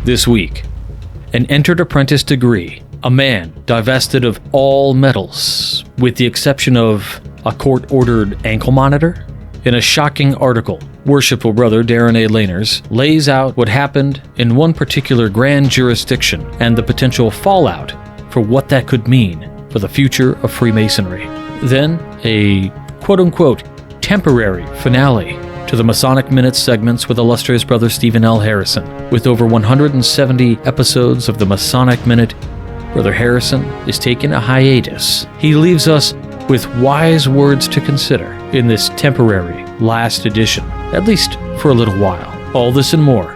This week, an Entered Apprentice Degree, a man divested of all medals, with the exception of a court-ordered ankle monitor. In a shocking article, Worshipful Brother Darin A. Lahners lays out what happened in one particular grand jurisdiction and the potential fallout for what that could mean for the future of Freemasonry. Then, a quote-unquote temporary finale to the Masonic Minute segments with illustrious Brother Stephen L. Harrison. With over 170 episodes of the Masonic Minute, Brother Harrison is taking a hiatus. He leaves us with wise words to consider in this temporary last edition, at least for a little while. All this and more.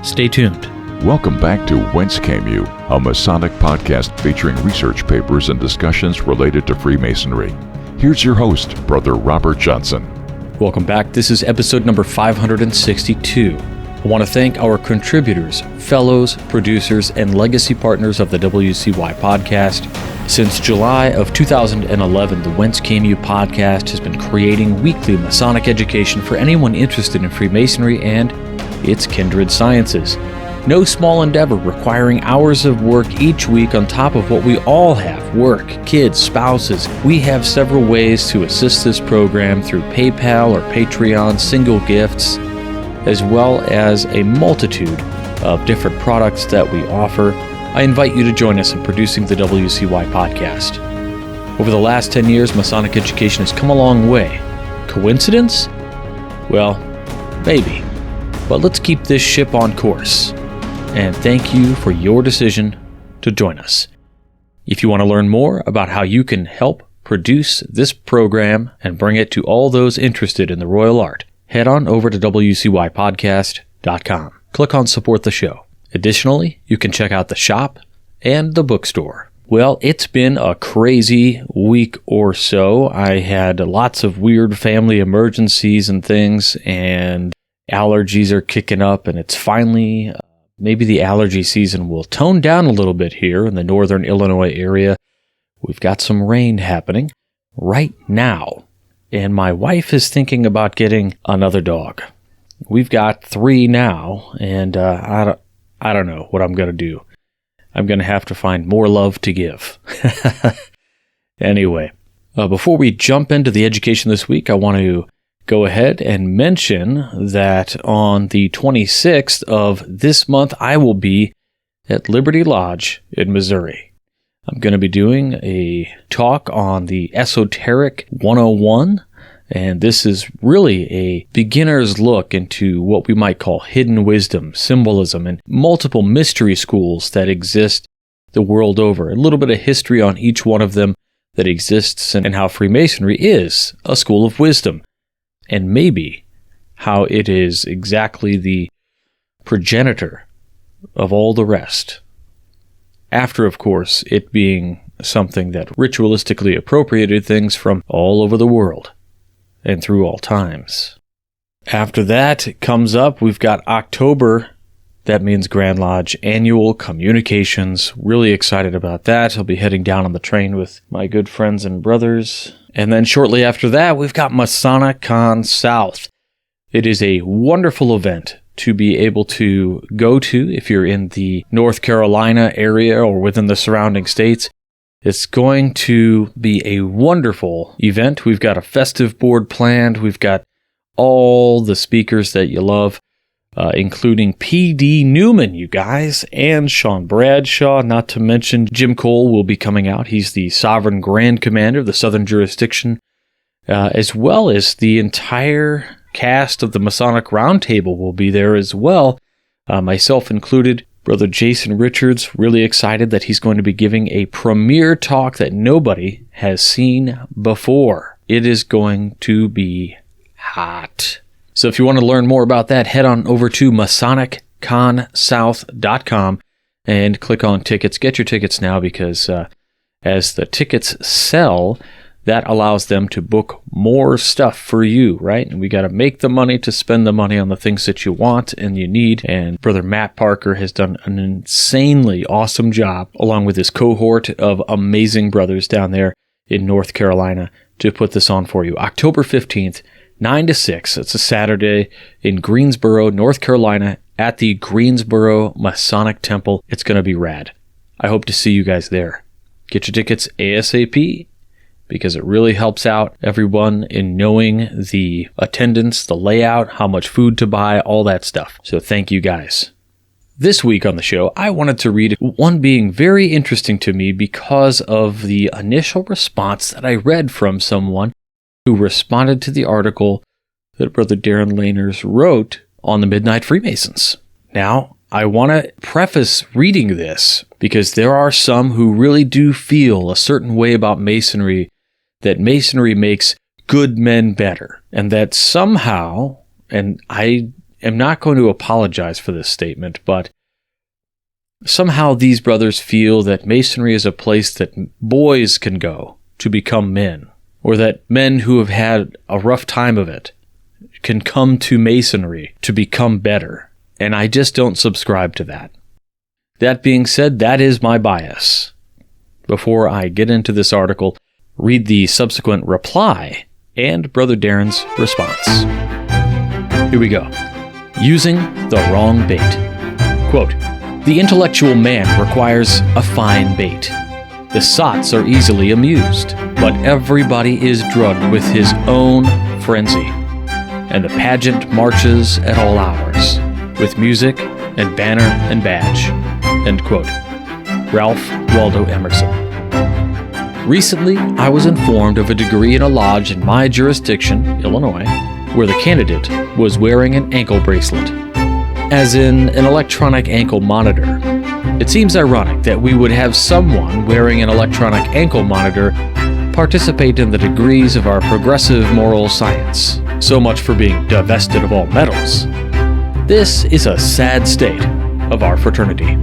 Stay tuned. Welcome back to Whence Came You, a Masonic podcast featuring research papers and discussions related to Freemasonry. Here's your host, Brother Robert Johnson. Welcome back. This is episode number 562. I want to thank our contributors, fellows, producers, and legacy partners of the WCY podcast. Since July of 2011, the Whence Came You podcast has been creating weekly Masonic education for anyone interested in Freemasonry and its kindred sciences. No small endeavor requiring hours of work each week on top of what we all have, work, kids, spouses. We have several ways to assist this program through PayPal or Patreon, single gifts, as well as a multitude of different products that we offer. I invite you to join us in producing the WCY podcast. Over the last 10 years, Masonic education has come a long way. Coincidence? Well, maybe. But let's keep this ship on course. And thank you for your decision to join us. If you want to learn more about how you can help produce this program and bring it to all those interested in the royal art, head on over to WCYpodcast.com. Click on Support the Show. Additionally, you can check out the shop and the bookstore. Well, it's been a crazy week or so. I had lots of weird family emergencies and things, and allergies are kicking up, and it's finally... maybe the allergy season will tone down a little bit here in the northern Illinois area. We've got some rain happening right now, and my wife is thinking about getting another dog. We've got 3 now, and I don't know what I'm going to do. I'm going to have to find more love to give. Anyway, before we jump into the education this week, I want to go ahead and mention that on the 26th of this month, I will be at Liberty Lodge in Missouri. I'm going to be doing a talk on the Esoteric 101, and this is really a beginner's look into what we might call hidden wisdom, symbolism, and multiple mystery schools that exist the world over. A little bit of history on each one of them that exists and how Freemasonry is a school of wisdom. And maybe how it is exactly the progenitor of all the rest. After, of course, it being something that ritualistically appropriated things from all over the world and through all times. After that comes up, we've got October. That means Grand Lodge Annual Communications. Really excited about that. I'll be heading down on the train with my good friends and brothers. And then shortly after that, we've got Masonic Con South. It is a wonderful event to be able to go to if you're in the North Carolina area or within the surrounding states. It's going to be a wonderful event. We've got a festive board planned. We've got all the speakers that you love, including P.D. Newman, you guys, and Sean Bradshaw, not to mention Jim Cole will be coming out. He's the Sovereign Grand Commander of the Southern Jurisdiction, as well as the entire cast of the Masonic Roundtable will be there as well, myself included. Brother Jason Richards, really excited that he's going to be giving a premiere talk that nobody has seen before. It is going to be hot. So if you want to learn more about that, head on over to MasonicConSouth.com and click on tickets. Get your tickets now because as the tickets sell, that allows them to book more stuff for you, right? And we got to make the money to spend the money on the things that you want and you need. And Brother Matt Parker has done an insanely awesome job, along with his cohort of amazing brothers down there in North Carolina, to put this on for you. October 15th, 9 to 6. It's a Saturday in Greensboro, North Carolina, at the Greensboro Masonic Temple. It's going to be rad. I hope to see you guys there. Get your tickets ASAP because it really helps out everyone in knowing the attendance, the layout, how much food to buy, all that stuff. So thank you guys. This week on the show, I wanted to read one being very interesting to me because of the initial response that I read from someone who responded to the article that Brother Darin Lahners wrote on the Midnight Freemasons. Now, I want to preface reading this because there are some who really do feel a certain way about Masonry, that Masonry makes good men better, and that somehow, and I am not going to apologize for this statement, but somehow these brothers feel that Masonry is a place that boys can go to become men, or that men who have had a rough time of it can come to Masonry to become better. And I just don't subscribe to that. That being said, that is my bias. Before I get into this article, read the subsequent reply and Brother Darin's response. Here we go. Using the wrong bait. Quote, "The intellectual man requires a fine bait. The sots are easily amused, but everybody is drugged with his own frenzy, and the pageant marches at all hours, with music and banner and badge." End quote. Ralph Waldo Emerson. Recently, I was informed of a degree in a lodge in my jurisdiction, Illinois, where the candidate was wearing an ankle bracelet, as in an electronic ankle monitor. It seems ironic that we would have someone wearing an electronic ankle monitor participate in the degrees of our progressive moral science. So much for being divested of all medals. This is a sad state of our fraternity,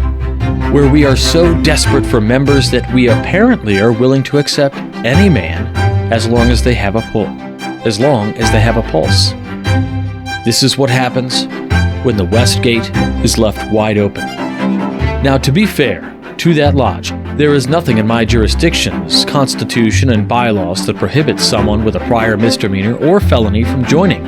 where we are so desperate for members that we apparently are willing to accept any man as long as they have a pulse. This is what happens when the West Gate is left wide open. Now, to be fair to that lodge, there is nothing in my jurisdiction's constitution and bylaws that prohibits someone with a prior misdemeanor or felony from joining.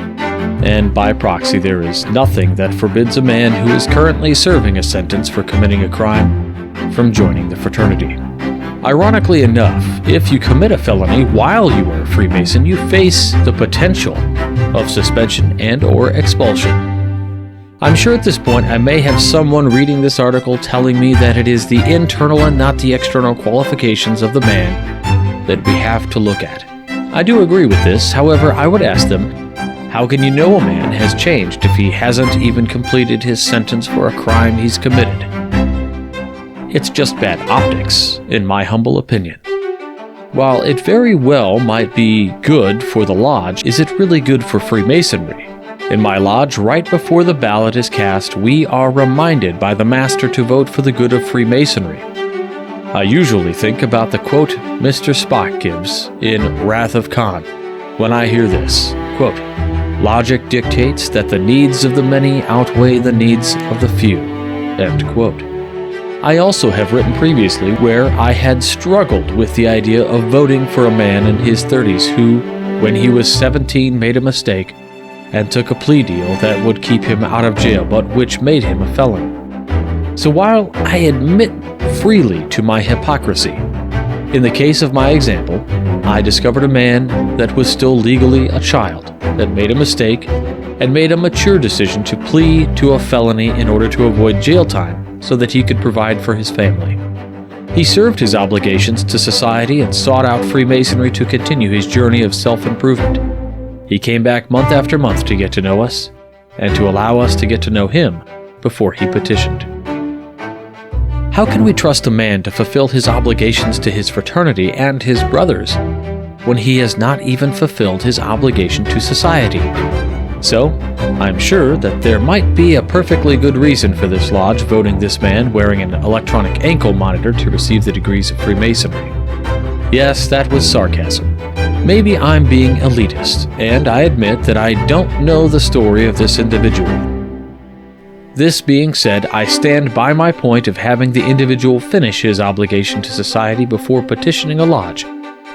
And by proxy, there is nothing that forbids a man who is currently serving a sentence for committing a crime from joining the fraternity. Ironically enough, if you commit a felony while you are a Freemason, you face the potential of suspension and or expulsion. I'm sure at this point I may have someone reading this article telling me that it is the internal and not the external qualifications of the man that we have to look at. I do agree with this, however, I would ask them, how can you know a man has changed if he hasn't even completed his sentence for a crime he's committed? It's just bad optics, in my humble opinion. While it very well might be good for the lodge, is it really good for Freemasonry? In my lodge, right before the ballot is cast, we are reminded by the master to vote for the good of Freemasonry. I usually think about the quote Mr. Spock gives in Wrath of Khan when I hear this, quote, "Logic dictates that the needs of the many outweigh the needs of the few," end quote. I also have written previously where I had struggled with the idea of voting for a man in his 30s who, when he was 17, made a mistake and took a plea deal that would keep him out of jail, but which made him a felon. So while I admit freely to my hypocrisy, in the case of my example, I discovered a man that was still legally a child, that made a mistake, and made a mature decision to plead to a felony in order to avoid jail time so that he could provide for his family. He served his obligations to society and sought out Freemasonry to continue his journey of self-improvement. He came back month after month to get to know us, and to allow us to get to know him before he petitioned. How can we trust a man to fulfill his obligations to his fraternity and his brothers when he has not even fulfilled his obligation to society? So, I'm sure that there might be a perfectly good reason for this lodge voting this man wearing an electronic ankle monitor to receive the degrees of Freemasonry. Yes, that was sarcasm. Maybe I'm being elitist, and I admit that I don't know the story of this individual. This being said, I stand by my point of having the individual finish his obligation to society before petitioning a lodge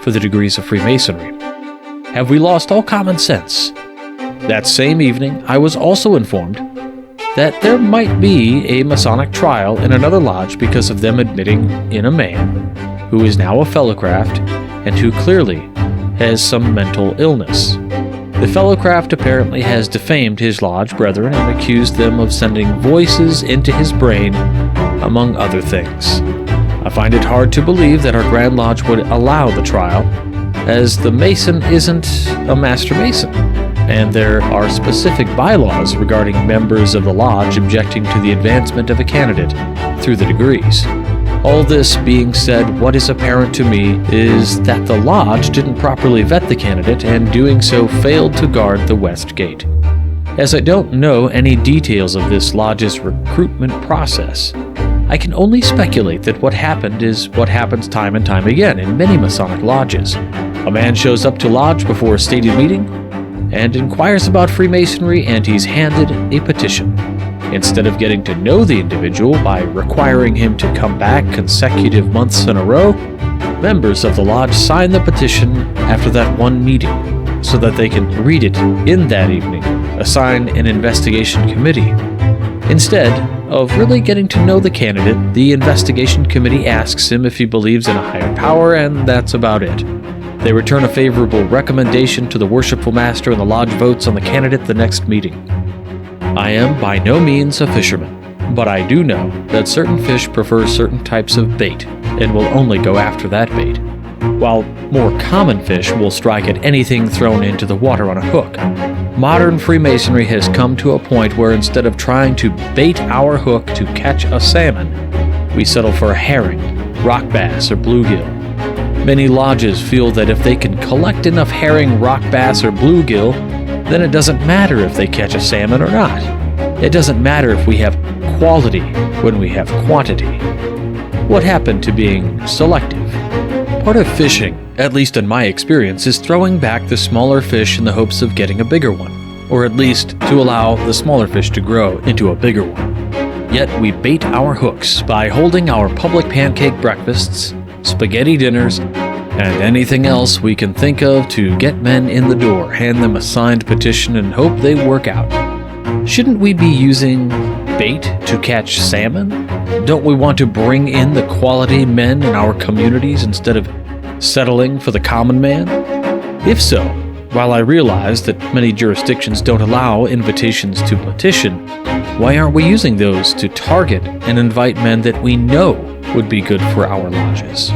for the degrees of Freemasonry. Have we lost all common sense? That same evening, I was also informed that there might be a Masonic trial in another lodge because of them admitting in a man who is now a fellowcraft and who clearly has some mental illness. The fellowcraft apparently has defamed his lodge brethren and accused them of sending voices into his brain, among other things. I find it hard to believe that our Grand Lodge would allow the trial, as the Mason isn't a Master Mason, and there are specific bylaws regarding members of the lodge objecting to the advancement of a candidate through the degrees. All this being said, what is apparent to me is that the lodge didn't properly vet the candidate and doing so failed to guard the west gate. As I don't know any details of this lodge's recruitment process, I can only speculate that what happened is what happens time and time again in many Masonic lodges. A man shows up to lodge before a stated meeting and inquires about Freemasonry, and he's handed a petition. Instead of getting to know the individual by requiring him to come back consecutive months in a row, members of the lodge sign the petition after that one meeting so that they can read it in that evening, assign an investigation committee. Instead of really getting to know the candidate, the investigation committee asks him if he believes in a higher power, and that's about it. They return a favorable recommendation to the worshipful master, and the lodge votes on the candidate the next meeting. I am by no means a fisherman, but I do know that certain fish prefer certain types of bait and will only go after that bait, while more common fish will strike at anything thrown into the water on a hook. Modern Freemasonry has come to a point where instead of trying to bait our hook to catch a salmon, we settle for a herring, rock bass, or bluegill. Many lodges feel that if they can collect enough herring, rock bass, or bluegill, then it doesn't matter if they catch a salmon or not. It doesn't matter if we have quality when we have quantity. What happened to being selective? Part of fishing, at least in my experience, is throwing back the smaller fish in the hopes of getting a bigger one, or at least to allow the smaller fish to grow into a bigger one. Yet we bait our hooks by holding our public pancake breakfasts, spaghetti dinners, and anything else we can think of to get men in the door, hand them a signed petition, and hope they work out. Shouldn't we be using bait to catch salmon? Don't we want to bring in the quality men in our communities instead of settling for the common man? If so, while I realize that many jurisdictions don't allow invitations to petition, why aren't we using those to target and invite men that we know would be good for our lodges?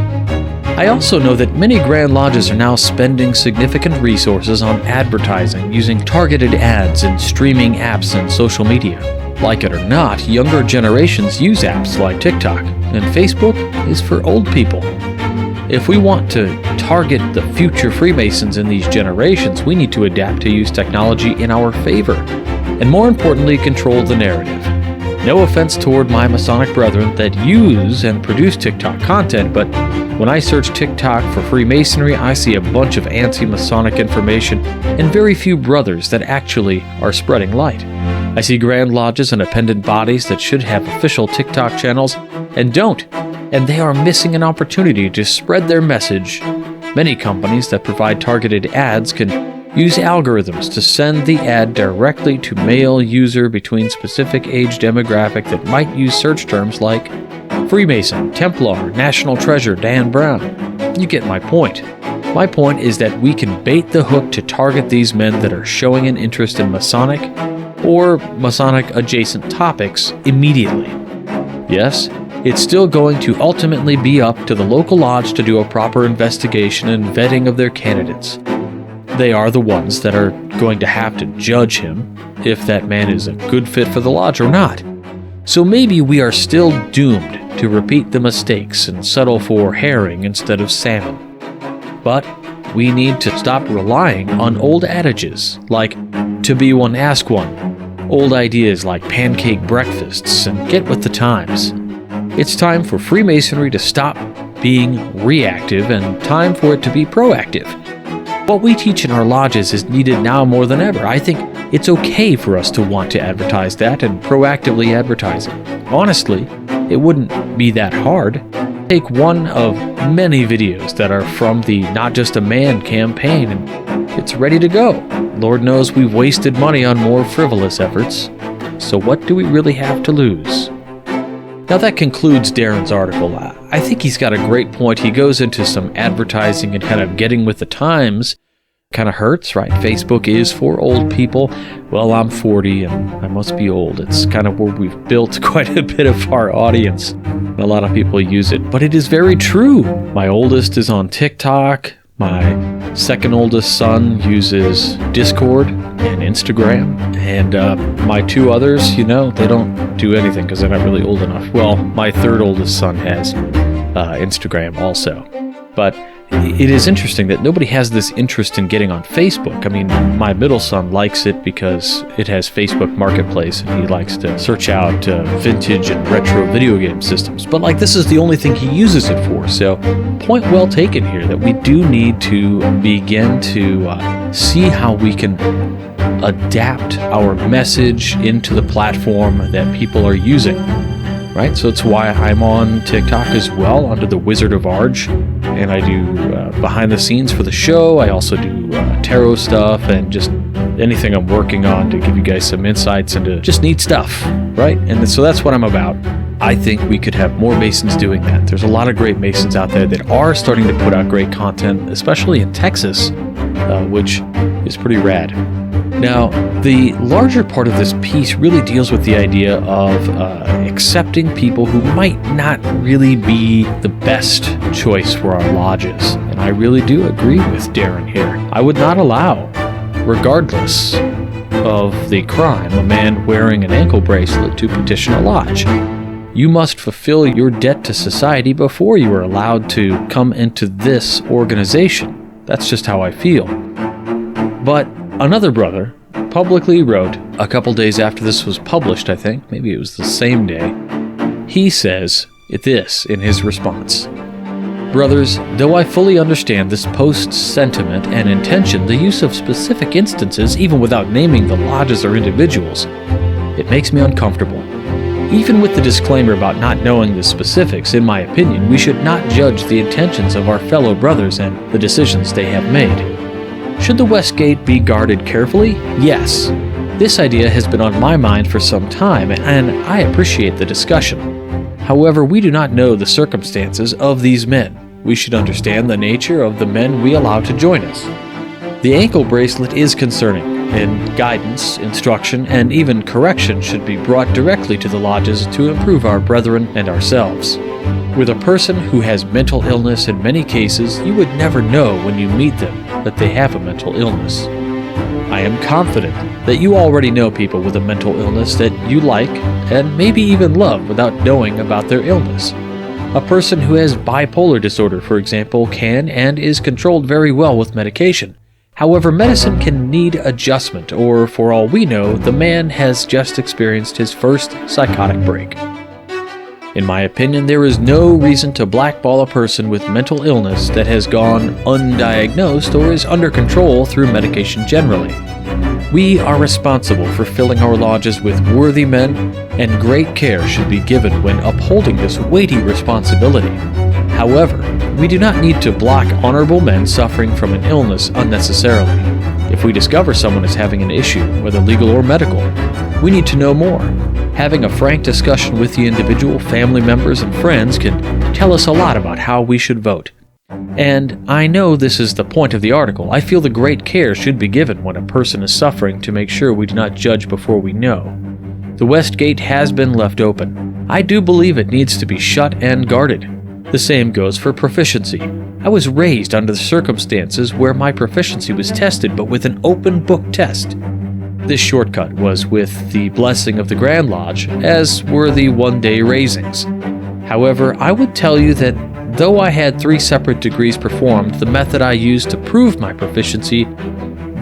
I also know that many Grand Lodges are now spending significant resources on advertising using targeted ads in streaming apps and social media. Like it or not, younger generations use apps like TikTok, and Facebook is for old people. If we want to target the future Freemasons in these generations, we need to adapt to use technology in our favor, and more importantly, control the narrative. No offense toward my Masonic brethren that use and produce TikTok content, but when I search TikTok for Freemasonry, I see a bunch of anti-Masonic information and very few brothers that actually are spreading light. I see Grand Lodges and appendant bodies that should have official TikTok channels and don't, and they are missing an opportunity to spread their message. Many companies that provide targeted ads can use algorithms to send the ad directly to male user between specific age demographic that might use search terms like Freemason, Templar, National Treasure, Dan Brown. You get my point. My point is that we can bait the hook to target these men that are showing an interest in Masonic or Masonic adjacent topics immediately. Yes, it's still going to ultimately be up to the local lodge to do a proper investigation and vetting of their candidates. They are the ones that are going to have to judge him if that man is a good fit for the lodge or not. So maybe we are still doomed to repeat the mistakes and settle for herring instead of salmon. But we need to stop relying on old adages like to be one, ask one, old ideas like pancake breakfasts, and get with the times. It's time for Freemasonry to stop being reactive and time for it to be proactive. What we teach in our lodges is needed now more than ever. I think it's okay for us to want to advertise that and proactively advertise it. Honestly, it wouldn't be that hard. Take one of many videos that are from the Not Just a Man campaign and it's ready to go. Lord knows we've wasted money on more frivolous efforts. So what do we really have to lose? Now that concludes Darin's article. I think he's got a great point. He goes into some advertising and kind of getting with the times. Kind of hurts, right? Facebook is for old people. Well, I'm 40 and I must be old. It's kind of where we've built quite a bit of our audience. A lot of people use it, but it is very true. My oldest is on TikTok. My second oldest son uses Discord and Instagram. And my two others, they don't do anything because they're not really old enough. Well, my third oldest son has Instagram also. But it is interesting that nobody has this interest in getting on Facebook. I mean, my middle son likes it because it has Facebook Marketplace and he likes to search out vintage and retro video game systems. But this is the only thing he uses it for. So point well taken here that we do need to begin to see how we can adapt our message into the platform that people are using. Right, so it's why I'm on TikTok as well under the Wizard of Arge, and I do behind the scenes for the show. I also do tarot stuff and just anything I'm working on to give you guys some insights into just neat stuff, right? And so that's what I'm about. I think we could have more Masons doing that. There's a lot of great Masons out there that are starting to put out great content, especially in Texas, which is pretty rad. Now, the larger part of this piece really deals with the idea of accepting people who might not really be the best choice for our lodges. And I really do agree with Darin here. I would not allow, regardless of the crime, a man wearing an ankle bracelet to petition a lodge. You must fulfill your debt to society before you are allowed to come into this organization. That's just how I feel. But another brother publicly wrote, a couple days after this was published, I think, maybe it was the same day, he says this in his response. Brothers, though I fully understand this post's sentiment and intention, the use of specific instances, even without naming the lodges or individuals, it makes me uncomfortable. Even with the disclaimer about not knowing the specifics, in my opinion, we should not judge the intentions of our fellow brothers and the decisions they have made. Should the West Gate be guarded carefully? Yes. This idea has been on my mind for some time, and I appreciate the discussion. However, we do not know the circumstances of these men. We should understand the nature of the men we allow to join us. The ankle bracelet is concerning, and guidance, instruction, and even correction should be brought directly to the lodges to improve our brethren and ourselves. With a person who has mental illness, in many cases, you would never know when you meet them that they have a mental illness. I am confident that you already know people with a mental illness that you like and maybe even love without knowing about their illness. A person who has bipolar disorder, for example, can and is controlled very well with medication. However, medicine can need adjustment, or for all we know, the man has just experienced his first psychotic break. In my opinion, there is no reason to blackball a person with mental illness that has gone undiagnosed or is under control through medication generally. We are responsible for filling our lodges with worthy men, and great care should be given when upholding this weighty responsibility. However, we do not need to block honorable men suffering from an illness unnecessarily. If we discover someone is having an issue, whether legal or medical, we need to know more. Having a frank discussion with the individual, family members, and friends can tell us a lot about how we should vote. And I know this is the point of the article. I feel the great care should be given when a person is suffering to make sure we do not judge before we know. The West Gate has been left open. I do believe it needs to be shut and guarded. The same goes for proficiency. I was raised under the circumstances where my proficiency was tested, but with an open book test. This shortcut was with the blessing of the Grand Lodge, as were the one-day raisings. However, I would tell you that though I had 3 separate degrees performed, the method I used to prove my proficiency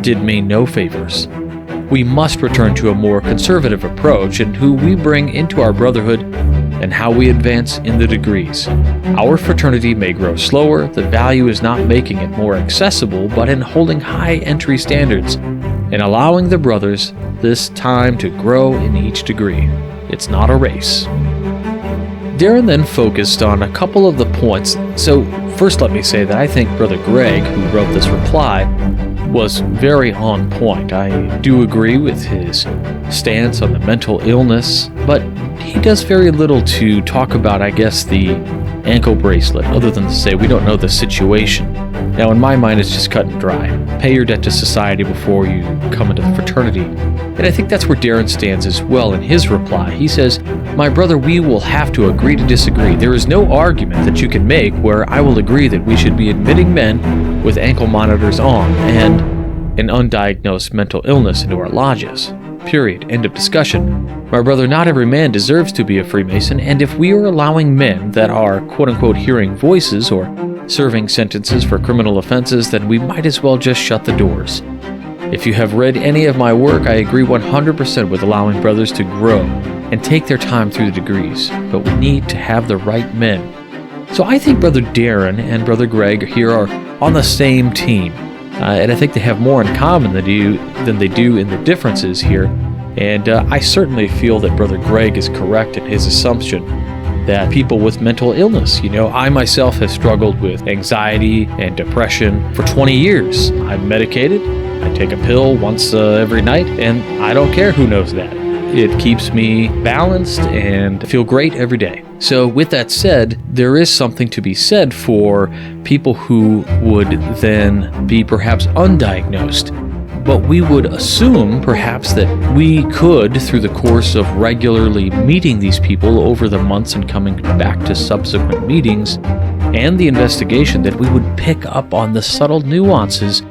did me no favors. We must return to a more conservative approach in who we bring into our brotherhood and how we advance in the degrees. Our fraternity may grow slower. The value is not making it more accessible, but in holding high entry standards and allowing the brothers this time to grow in each degree. It's not a race. Darin then focused on a couple of the points. So first let me say that I think Brother Greg, who wrote this reply, was very on point. I do agree with his stance on the mental illness, but he does very little to talk about, I guess, the ankle bracelet, other than to say we don't know the situation. Now, in my mind, it's just cut and dry. Pay your debt to society before you come into the fraternity. And I think that's where Darin stands as well in his reply. He says, "My brother, we will have to agree to disagree. There is no argument that you can make where I will agree that we should be admitting men with ankle monitors on and an undiagnosed mental illness into our lodges. Period. End of discussion. My brother, not every man deserves to be a Freemason, and if we are allowing men that are quote-unquote hearing voices or serving sentences for criminal offenses, then we might as well just shut the doors. If you have read any of my work, I agree 100% with allowing brothers to grow and take their time through the degrees, but we need to have the right men." So I think Brother Darin and Brother Greg here are on the same team. And I think they have more in common than they do in the differences here. And I certainly feel that Brother Greg is correct in his assumption that people with mental illness, I myself have struggled with anxiety and depression for 20 years. I'm medicated. I take a pill once every night, and I don't care who knows that. It keeps me balanced and feel great every day. So with that said, there is something to be said for people who would then be perhaps undiagnosed. But we would assume perhaps that we could, through the course of regularly meeting these people over the months and coming back to subsequent meetings and the investigation, that we would pick up on the subtle nuances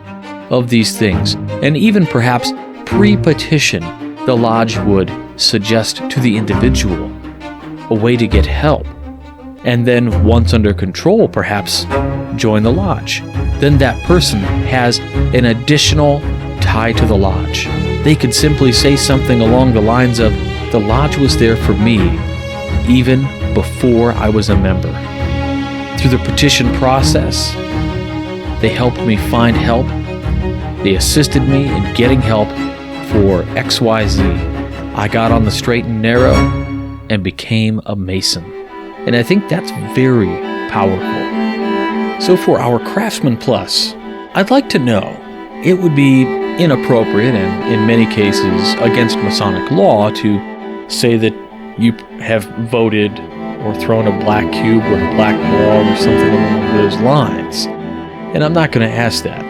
of these things. And even perhaps pre-petition, the lodge would suggest to the individual a way to get help. And then once under control, perhaps join the lodge. Then that person has an additional tie to the lodge. They could simply say something along the lines of, "The lodge was there for me even before I was a member. Through the petition process, they helped me find help. They assisted me in getting help for XYZ. I got on the straight and narrow and became a Mason." And I think that's very powerful. So for our Craftsman Plus, I'd like to know, it would be inappropriate and in many cases against Masonic law to say that you have voted or thrown a black cube or a black ball or something along those lines. And I'm not going to ask that.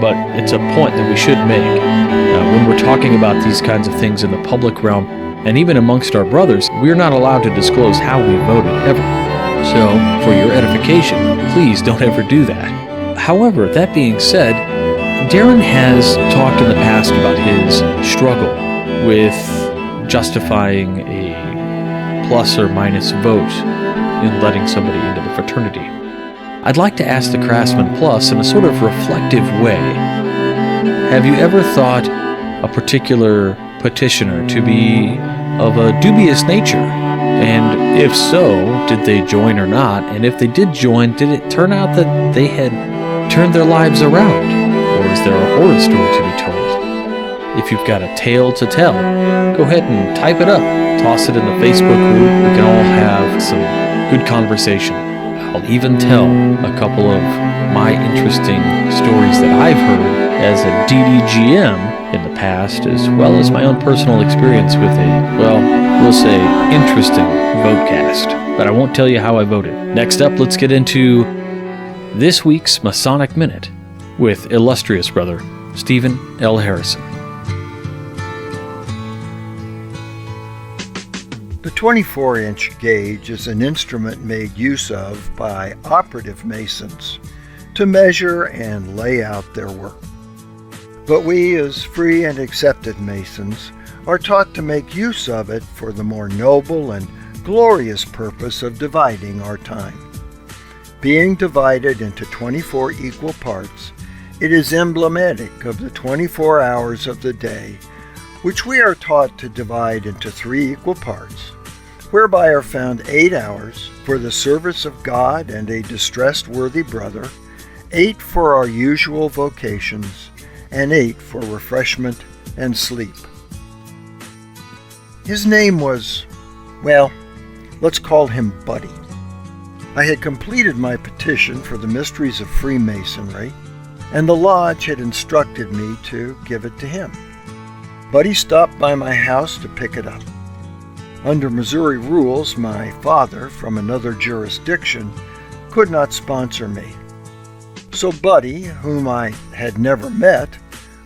But it's a point that we should make. When we're talking about these kinds of things in the public realm, and even amongst our brothers, we're not allowed to disclose how we voted ever. So, for your edification, please don't ever do that. However, that being said, Darin has talked in the past about his struggle with justifying a plus or minus vote in letting somebody into the fraternity. I'd like to ask the Craftsman Plus in a sort of reflective way, have you ever thought a particular petitioner to be of a dubious nature? And if so, did they join or not? And if they did join, did it turn out that they had turned their lives around? Or is there a horror story to be told? If you've got a tale to tell, go ahead and type it up. Toss it in the Facebook group. We can all have some good conversation. I'll even tell a couple of my interesting stories that I've heard as a DDGM in the past, as well as my own personal experience with a, well, we'll say, interesting votecast. But I won't tell you how I voted. Next up, let's get into this week's Masonic Minute with illustrious brother Stephen L. Harrison. The 24-inch gauge is an instrument made use of by operative Masons to measure and lay out their work. But we, as free and accepted Masons, are taught to make use of it for the more noble and glorious purpose of dividing our time. Being divided into 24 equal parts, it is emblematic of the 24 hours of the day, which we are taught to divide into 3 equal parts, whereby are found 8 hours for the service of God and a distressed worthy brother, 8 for our usual vocations, and 8 for refreshment and sleep. His name was, well, let's call him Buddy. I had completed my petition for the mysteries of Freemasonry, and the lodge had instructed me to give it to him. Buddy stopped by my house to pick it up. Under Missouri rules, my father, from another jurisdiction, could not sponsor me. So Buddy, whom I had never met,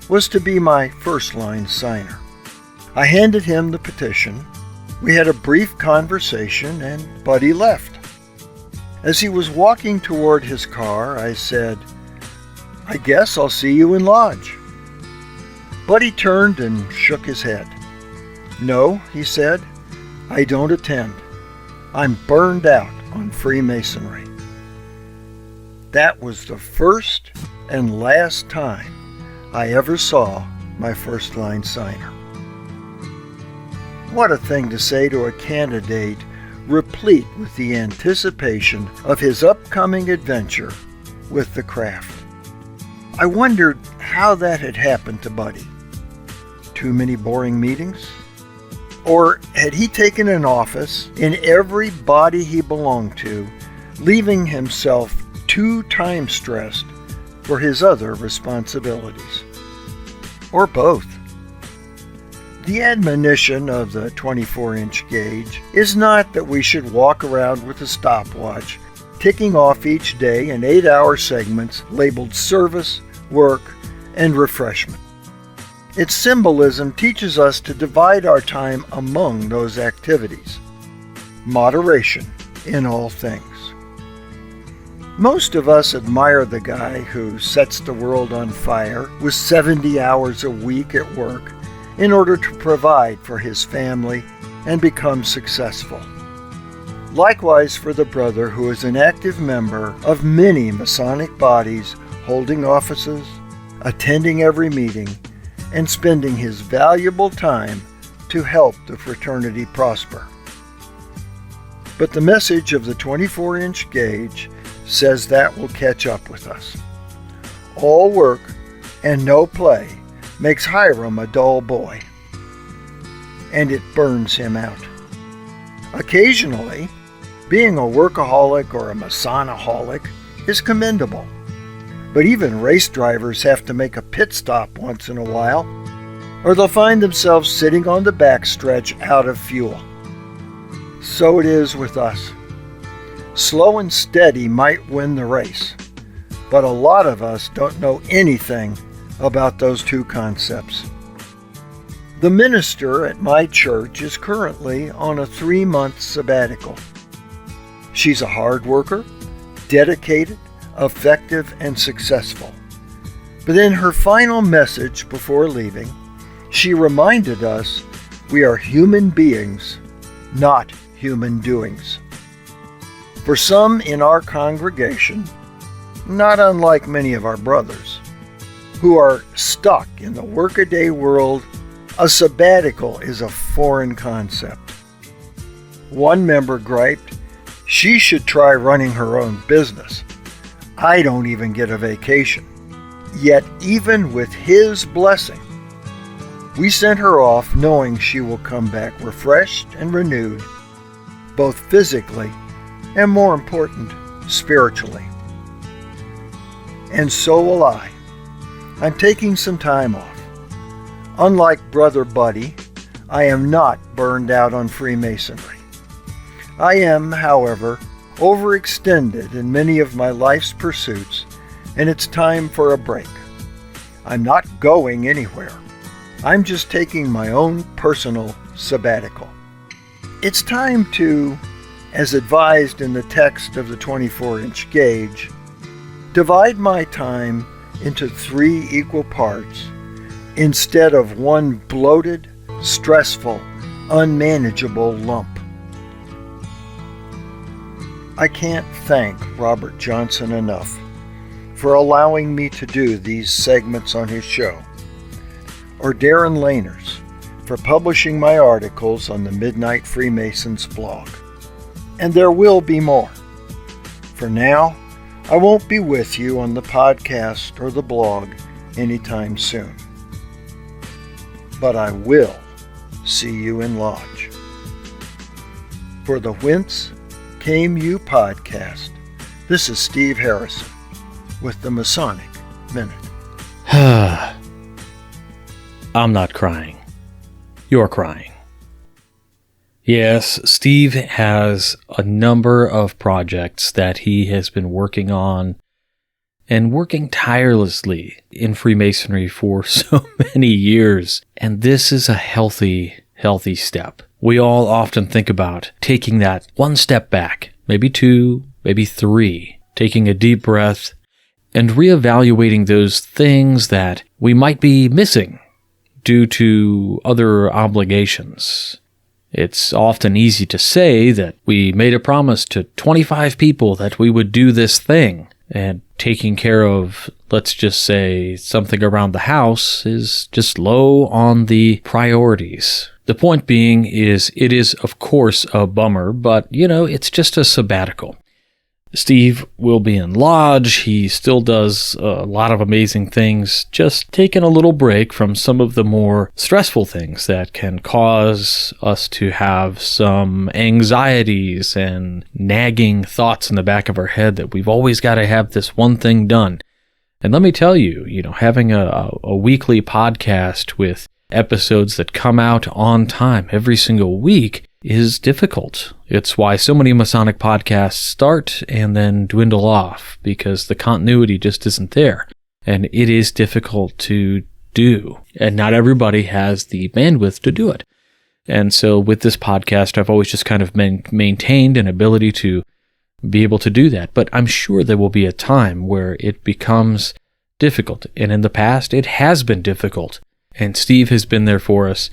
was to be my first-line signer. I handed him the petition. We had a brief conversation, and Buddy left. As he was walking toward his car, I said, "I guess I'll see you in lodge." Buddy turned and shook his head. "No," he said, "I don't attend. I'm burned out on Freemasonry." That was the first and last time I ever saw my first-line signer. What a thing to say to a candidate replete with the anticipation of his upcoming adventure with the craft. I wondered how that had happened to Buddy. Too many boring meetings? Or had he taken an office in every body he belonged to, leaving himself too time-stressed for his other responsibilities? Or both? The admonition of the 24-inch gauge is not that we should walk around with a stopwatch, ticking off each day in 8-hour segments labeled service, work, and refreshment. Its symbolism teaches us to divide our time among those activities. Moderation in all things. Most of us admire the guy who sets the world on fire with 70 hours a week at work in order to provide for his family and become successful. Likewise for the brother who is an active member of many Masonic bodies, holding offices, attending every meeting, and spending his valuable time to help the fraternity prosper. But the message of the 24-inch gauge says that will catch up with us. All work and no play makes Hiram a dull boy, and it burns him out. Occasionally, being a workaholic or a Masonaholic is commendable. But even race drivers have to make a pit stop once in a while, or they'll find themselves sitting on the backstretch out of fuel. So it is with us. Slow and steady might win the race, but a lot of us don't know anything about those two concepts. The minister at my church is currently on a 3-month sabbatical. She's a hard worker, dedicated, effective, and successful. But in her final message before leaving, she reminded us we are human beings, not human doings. For some in our congregation, not unlike many of our brothers, who are stuck in the workaday world, a sabbatical is a foreign concept. One member griped, "She should try running her own business. I don't even get a vacation." Yet even with his blessing, we sent her off knowing she will come back refreshed and renewed, both physically and, more important, spiritually. And so will I. I'm taking some time off. Unlike Brother Buddy, I am not burned out on Freemasonry. I am, however, overextended in many of my life's pursuits, and it's time for a break. I'm not going anywhere. I'm just taking my own personal sabbatical. It's time to, as advised in the text of the 24-inch gauge, divide my time into 3 equal parts instead of one bloated, stressful, unmanageable lump. I can't thank Robert Johnson enough for allowing me to do these segments on his show, or Darin Lahners for publishing my articles on the Midnight Freemasons blog. And there will be more. For now, I won't be with you on the podcast or the blog anytime soon. But I will see you in lodge. For the Whence Came You podcast, this is Steve Harrison with the Masonic Minute. I'm not crying. You're crying. Yes, Steve has a number of projects that he has been working on and working tirelessly in Freemasonry for so many years. And this is a healthy step. We all often think about taking that one step back, maybe two, maybe three, taking a deep breath and reevaluating those things that we might be missing due to other obligations. It's often easy to say that we made a promise to 25 people that we would do this thing, and taking care of, let's just say, something around the house is just low on the priorities. The point being is, it is of course a bummer, but it's just a sabbatical. Steve will be in Lodge. He still does a lot of amazing things, just taking a little break from some of the more stressful things that can cause us to have some anxieties and nagging thoughts in the back of our head that we've always got to have this one thing done. And let me tell you, having a weekly podcast with episodes that come out on time every single week is difficult. It's why so many Masonic podcasts start and then dwindle off, because the continuity just isn't there. And it is difficult to do. And not everybody has the bandwidth to do it. And so with this podcast, I've always just kind of maintained an ability to be able to do that. But I'm sure there will be a time where it becomes difficult. And in the past, it has been difficult. And Steve has been there for us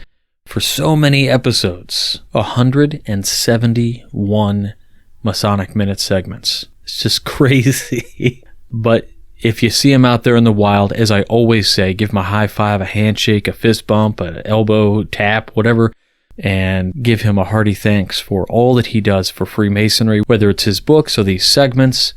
for so many episodes, 171 Masonic Minute segments. It's just crazy. But if you see him out there in the wild, as I always say, give him a high five, a handshake, a fist bump, an elbow tap, whatever, and give him a hearty thanks for all that he does for Freemasonry, whether it's his books or these segments.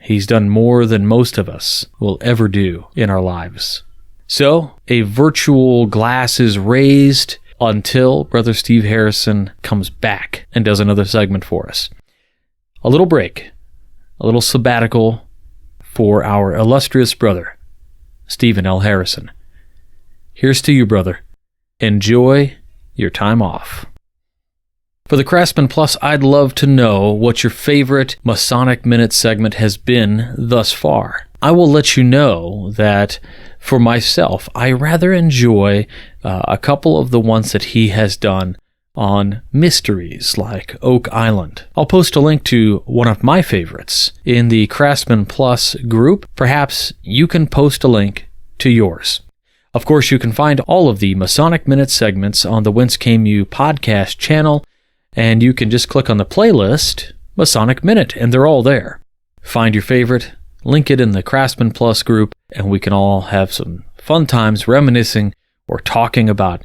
He's done more than most of us will ever do in our lives. So, a virtual glass is raised until Brother Steve Harrison comes back and does another segment for us. A little break, a little sabbatical for our illustrious brother, Stephen L. Harrison. Here's to you, brother. Enjoy your time off. For the Craftsman Plus, I'd love to know what your favorite Masonic Minute segment has been thus far. I will let you know that for myself, I rather enjoy a couple of the ones that he has done on mysteries like Oak Island. I'll post a link to one of my favorites in the Craftsman Plus group. Perhaps you can post a link to yours. Of course, you can find all of the Masonic Minute segments on the Whence podcast channel, and you can just click on the playlist, Masonic Minute, and they're all there. Find your favorite, link it in the Craftsman Plus group, and we can all have some fun times reminiscing or talking about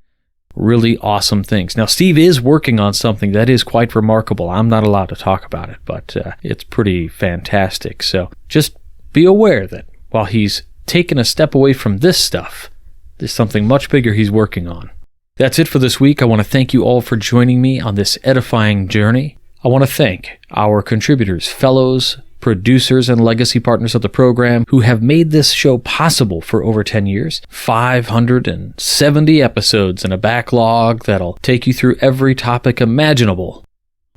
really awesome things. Now, Steve is working on something that is quite remarkable. I'm not allowed to talk about it, but it's pretty fantastic. So just be aware that while he's taken a step away from this stuff, there's something much bigger he's working on. That's it for this week. I want to thank you all for joining me on this edifying journey. I want to thank our contributors, fellows, producers, and legacy partners of the program who have made this show possible for over 10 years. 570 episodes and a backlog that'll take you through every topic imaginable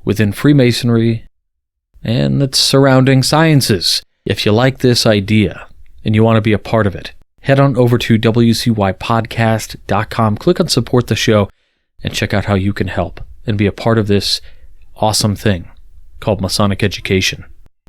within Freemasonry and its surrounding sciences. If you like this idea and you want to be a part of it, head on over to wcypodcast.com, click on support the show, and check out how you can help and be a part of this awesome thing called Masonic education.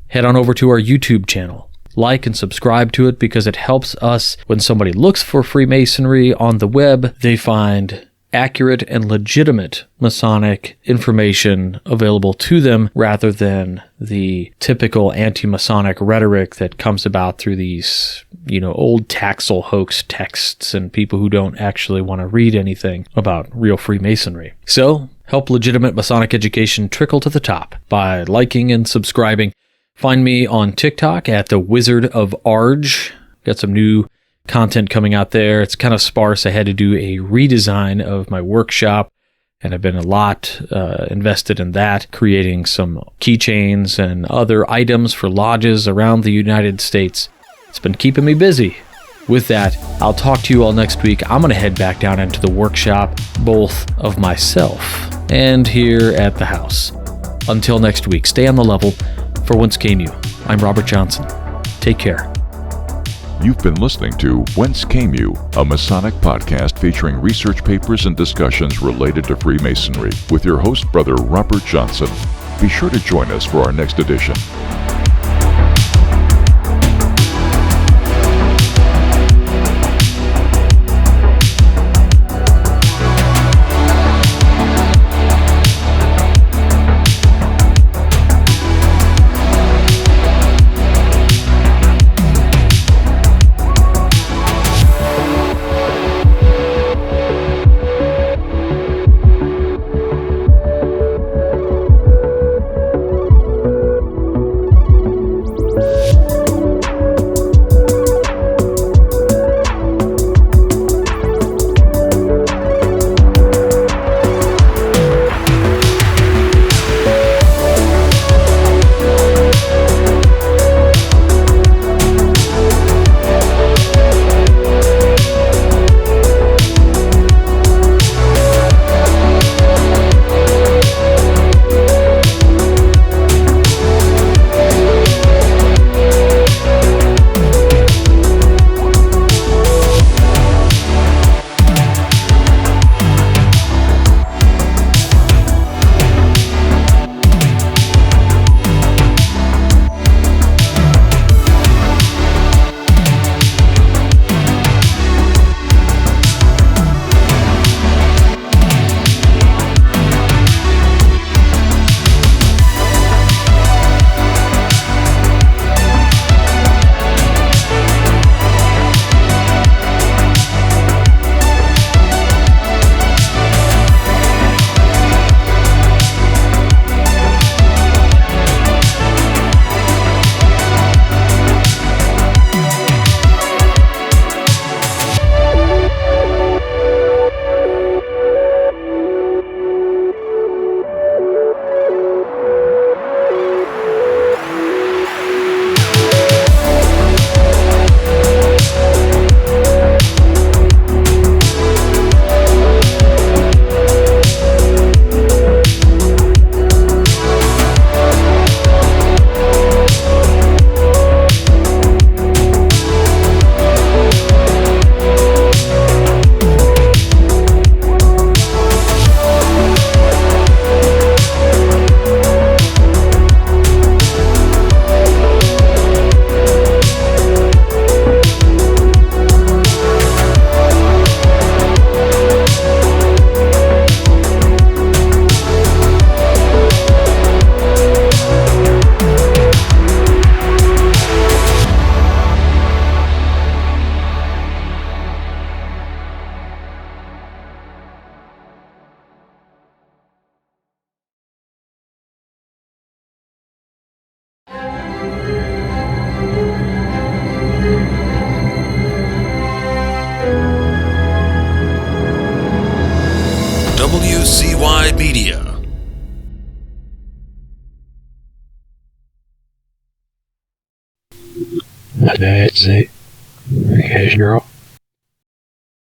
Head on over to our YouTube channel. Like and subscribe to it because it helps us when somebody looks for Freemasonry on the web, they find accurate and legitimate Masonic information available to them rather than the typical anti-Masonic rhetoric that comes about through these, old Taxel hoax texts and people who don't actually want to read anything about real Freemasonry. So, help legitimate Masonic education trickle to the top by liking and subscribing. Find me on TikTok at the Wizard of Arge. Got some new content coming out there. It's kind of sparse. I had to do a redesign of my workshop, and I've been a lot invested in that, creating some keychains and other items for lodges around the United States. It's been keeping me busy. With that, I'll talk to you all next week. I'm going to head back down into the workshop, both of myself and here at the house. Until next week, stay on the level. For Whence Came You, I'm Robert Johnson. Take care. You've been listening to Whence Came You, a Masonic podcast featuring research papers and discussions related to Freemasonry with your host, Brother Robert Johnson. Be sure to join us for our next edition. WCY Media. That's it. Casual.